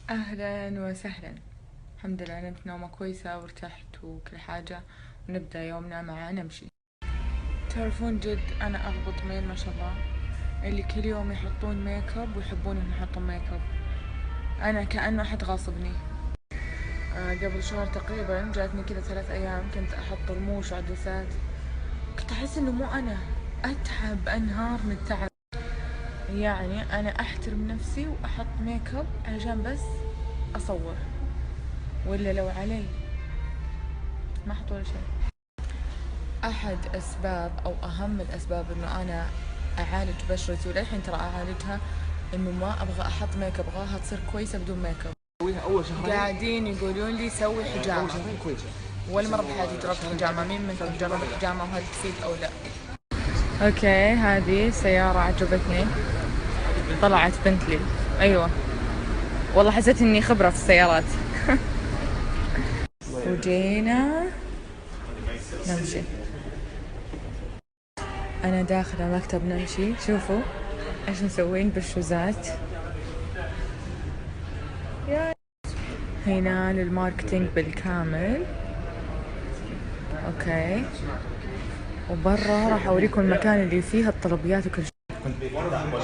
أهلا وسهلا. الحمد لله نمت نومة كويسة وارتحت وكل حاجة، ونبدأ يومنا مع نمشي. تعرفون جد أنا أغبط مين ما شاء الله، اللي كل يوم يحطون ميك اب ويحبون إنهم يحطون ميك اب. أنا كأنه أحد غاصبني. قبل شهر تقريبا جاتني كذا 3 أيام كنت أحط رموش وعدسات، كنت أحس إنه مو أنا، أتعب أنهار من التعب. يعني أنا أحترم نفسي وأحط ميك اب علشان بس أصور، ولا لو علي ما أحط ولا شيء. أحد أسباب أو أهم الأسباب إنه أنا أعالج بشرتي وللحين ترى أعالجها، إنه ما أبغى أحط ميك اب، أبغاها تصير كويسة بدون ميك اب. سويها اول شهرين. قاعدين يقولون لي سوي حجامة. اول شهرين كويسه. ولا مرة بحياتي جربت حجامة. مين منكم جرب حجامة وهل تفيد أو لا؟ أوكي، هذه سيارة عجبتني، طلعت بنتلي. أيوة والله حسيت إني خبرة في السيارات. وجينا نمشي. أنا داخلة مكتب نمشي، شوفوا إيش مسوين بالشوزات. هنا للماركتينج بالكامل. أوكي، وبرا راح أوريكم المكان اللي فيه الطلبيات وكل شيء.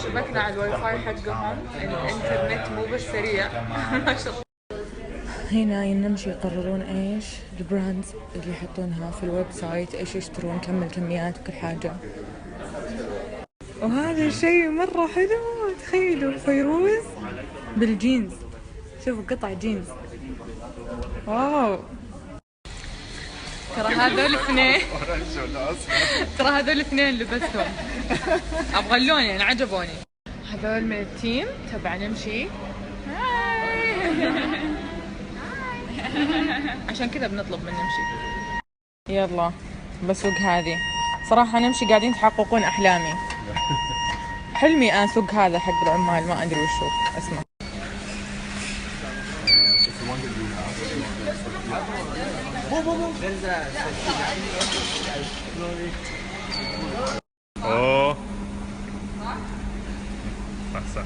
شبكنا على الواي فاي حقهم، الإنترنت مو بس سريع. ما شاء الله. هنا نمشي يقررون ايش البراندز اللي يحطونها في الويب سايت، ايش يشترون، كم الكميات وكل حاجة. وهذا الشيء مرة حلو، تخيلوا فيروز بالجينز، شوفوا قطع جينز، واو. ترى هذول الاثنين ترى هذول الاثنين لبستهم، ابغى اللون يعني عجبوني. هذول من التيم تبع نمشي. عشان كذا بنطلب من نمشي. يلا بسوق هذه صراحة. نمشي قاعدين تحققون أحلامي. حلمي أسوق هذا حق العمال، ما أدري وشو اسمه. اوه احسن.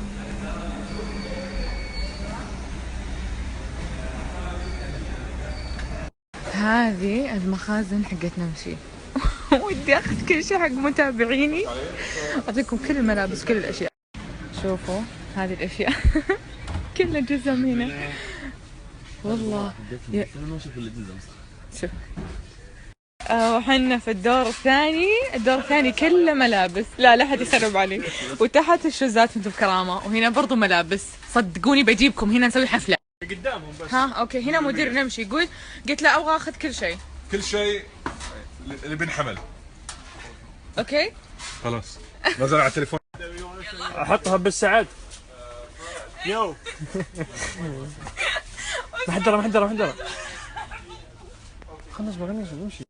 هذه المخازن حقت نمشي. ودي اخذ كل شيء حق متابعيني، اعطيكم كل الملابس كل الاشياء. شوفوا هذه الاشياء. كلها جزم هنا والله. شوف وحنا في الدور الثاني كله ملابس، لا لا حد يخرب علي. وتحت الشوزات انتم بكرامة، وهنا برضو ملابس. صدقوني بجيبكم هنا نسوي حفلة قدامهم بس. ها اوكي، هنا مدير نمشي يقول، قلت له ابغى اخذ كل شيء. كل شيء اللي بنحمل. اوكي خلاص نزل على التليفون. احطها بالساعات. يو. محدرة. خلص بغني نمشي.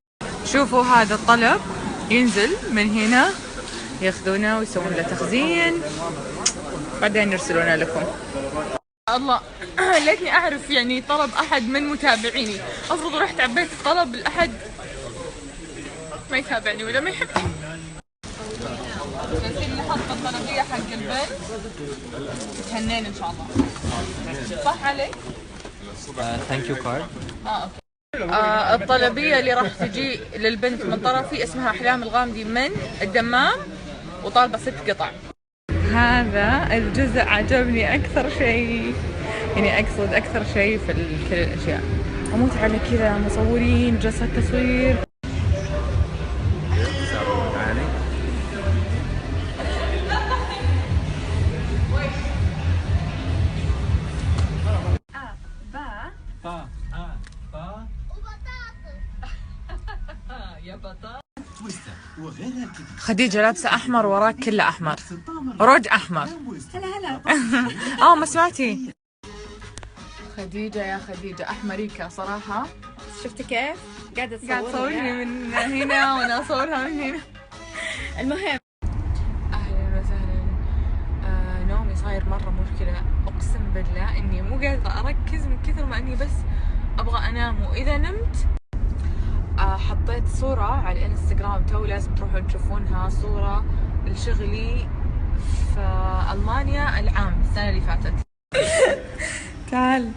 شوفوا هذا الطلب ينزل من هنا، ياخذونه ويسوون له تخزين، بعدين يرسلونه لكم. الله. ليتني اعرف يعني طلب احد من متابعيني، افرض رحت عبيت الطلب لاحد ما يتابعني ولا ما يحبني. جالسين نحط الطلبية حق البنت، تهنين ان شاء الله. صح علي؟ ثانك يو كارد. اوكي. الطلبية اللي راح تجي للبنت من طرفي اسمها أحلام الغامدي من الدمام، وطالبة 6 قطع. هذا الجزء عجبني أكثر شيء، يعني أقصد أكثر شيء في كل الأشياء. أموت على كذا مصورين، جلسات تصوير. خديجة لابسة أحمر، وراك كله أحمر، روج أحمر. هلا ما سمعتي؟ خديجة يا خديجة أحمريكا صراحة. شفتي كيف؟ قاعدة تصورني من هنا وأنا أصورها من هنا. المهم أهلا وسهلا. نومي صاير مرة مشكلة، أقسم بالله إني مو قادرة أركز من كثر ما إني بس أبغى أنام. وإذا نمت حطيت صورة على الانستغرام، تو لازم تروحون تشوفونها، صورة لشغلي في ألمانيا العام السنة اللي فاتت. تعال.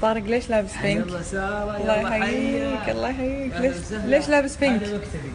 طارق ليش لابس بينك؟ يلا سارة الله يلا يحييك حيا. الله يحييك. أهلا ليش وسهلا. ليش لابس بينك؟ هذا مكتبي.